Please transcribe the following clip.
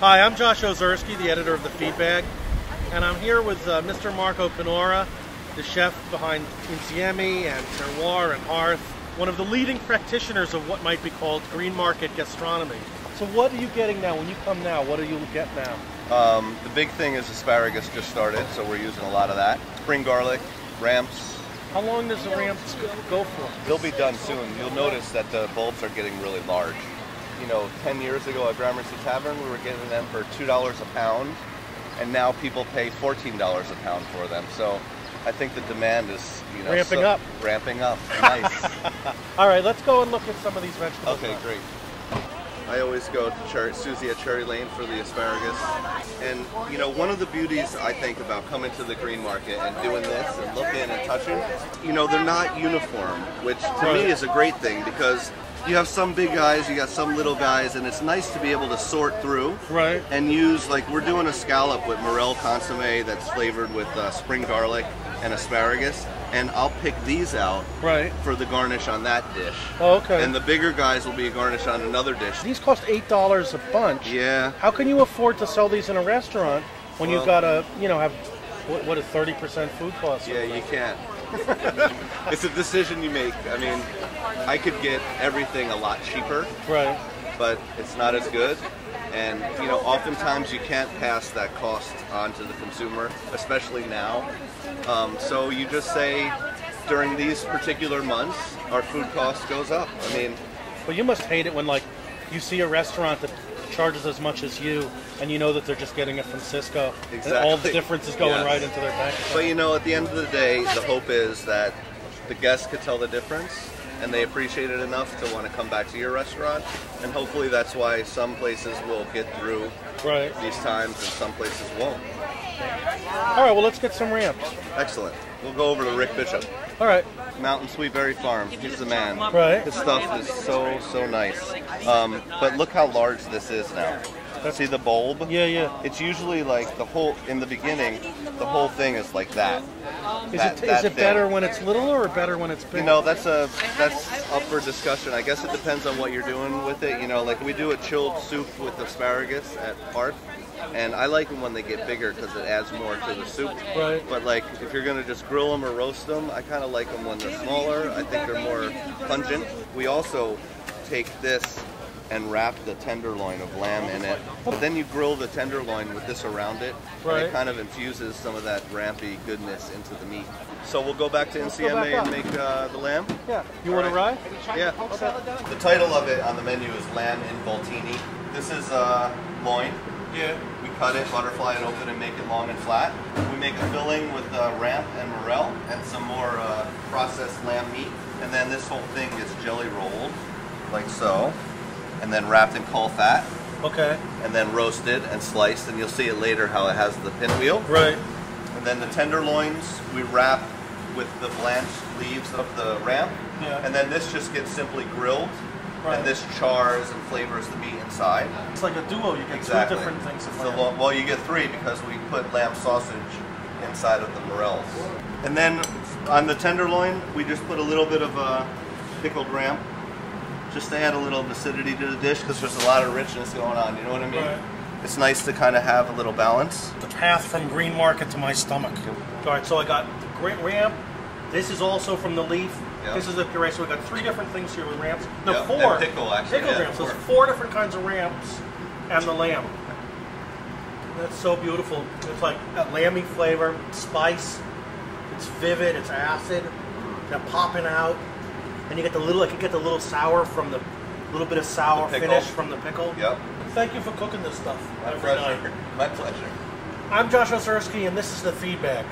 Hi, I'm Josh Ozerski, the editor of The Feedbag, and I'm here with Mr. Marco Canora, the chef behind Insieme and Terroir and Hearth, one of the leading practitioners of what might be called Greenmarket gastronomy. So what are you getting now? When you come now, what do you get now? The big thing is asparagus just started, so we're using a lot of that. Spring garlic, ramps. How long does the ramps go for? They'll be done soon. You'll notice that the bulbs are getting really large. You know, 10 years ago at Greenmarket Tavern, we were getting them for $2 a pound, and now people pay $14 a pound for them. So I think the demand is, ramping up. Ramping up. Nice. All right, let's go and look at some of these vegetables. Okay, great. I always go to Susie at Cherry Lane for the asparagus. And, one of the beauties, I think, about coming to the Greenmarket and doing this and looking and touching, they're not uniform, which to me is a great thing because you have some big guys, you got some little guys, and it's nice to be able to sort through and use, like we're doing a scallop with morel consomme that's flavored with spring garlic and asparagus, and I'll pick these out for the garnish on that dish. Oh, okay. And the bigger guys will be a garnish on another dish. These cost $8 a bunch. Yeah. How can you afford to sell these in a restaurant when you've got to, have, what is 30% food cost? Yeah, you can't. It's a decision you make. I mean, I could get everything a lot cheaper, but it's not as good. And, oftentimes you can't pass that cost on to the consumer, especially now. So you just say, during these particular months, our food cost goes up. I mean... Well, you must hate it when, you see a restaurant that charges as much as you, and you know that they're just getting it from Cisco. Exactly. And all the difference is going right into their bank account. But, at the end of the day, the hope is that the guests could tell the difference, and they appreciate it enough to want to come back to your restaurant. And hopefully that's why some places will get through these times and some places won't. All right, well, let's get some ramps. Excellent. We'll go over to Rick Bishop. All right. Mountain Sweet Berry Farm. He's the man. Right. His stuff is so nice. But look how large this is now. See the bulb? Yeah, yeah. It's usually like in the beginning, the whole thing is like that. Is it better when it's little or better when it's big? That's up for discussion. I guess it depends on what you're doing with it. Like we do a chilled soup with asparagus at Hearth, and I like them when they get bigger because it adds more to the soup. Right. But if you're gonna just grill them or roast them, I kind of like them when they're smaller. I think they're more pungent. We also take this and wrap the tenderloin of lamb in it. But then you grill the tenderloin with this around it, and it kind of infuses some of that rampy goodness into the meat. So we'll go back to Insieme and make the lamb? Yeah. You want to rye? Yeah. Okay. The title of it on the menu is Lamb in Voltini. This is loin. Yeah. We cut it, butterfly it open, and make it long and flat. We make a filling with ramp and morel and some more processed lamb meat. And then this whole thing gets jelly rolled, like so. And then wrapped in caul fat. Okay. And then roasted and sliced, and you'll see it later how it has the pinwheel. Right. And then the tenderloins we wrap with the blanched leaves of the ramp. Yeah. And then this just gets simply grilled. Right. And this chars and flavors the meat inside. It's like a duo. You get two different things. Well, you get three because we put lamb sausage inside of the morels. And then on the tenderloin, we just put a little bit of pickled ramp, just to add a little acidity to the dish because there's a lot of richness going on, you know what I mean? Right. It's nice to kind of have a little balance. The path from Greenmarket to my stomach. All right, so I got the great ramp. This is also from the leaf. Yep. This is the puree, so we got 3 different things here with ramps. No, yep. 4. And pickle, actually. Pickle ramps. So there's 4 different kinds of ramps and the lamb. That's so beautiful. It's like a lamby flavor, spice. It's vivid, it's acid. They're popping out. And you get the little sour from the little bit of sour finish from the pickle. Yep. Thank you for cooking this stuff every night. My pleasure. I'm Josh Ozerski, and this is The Feedbag.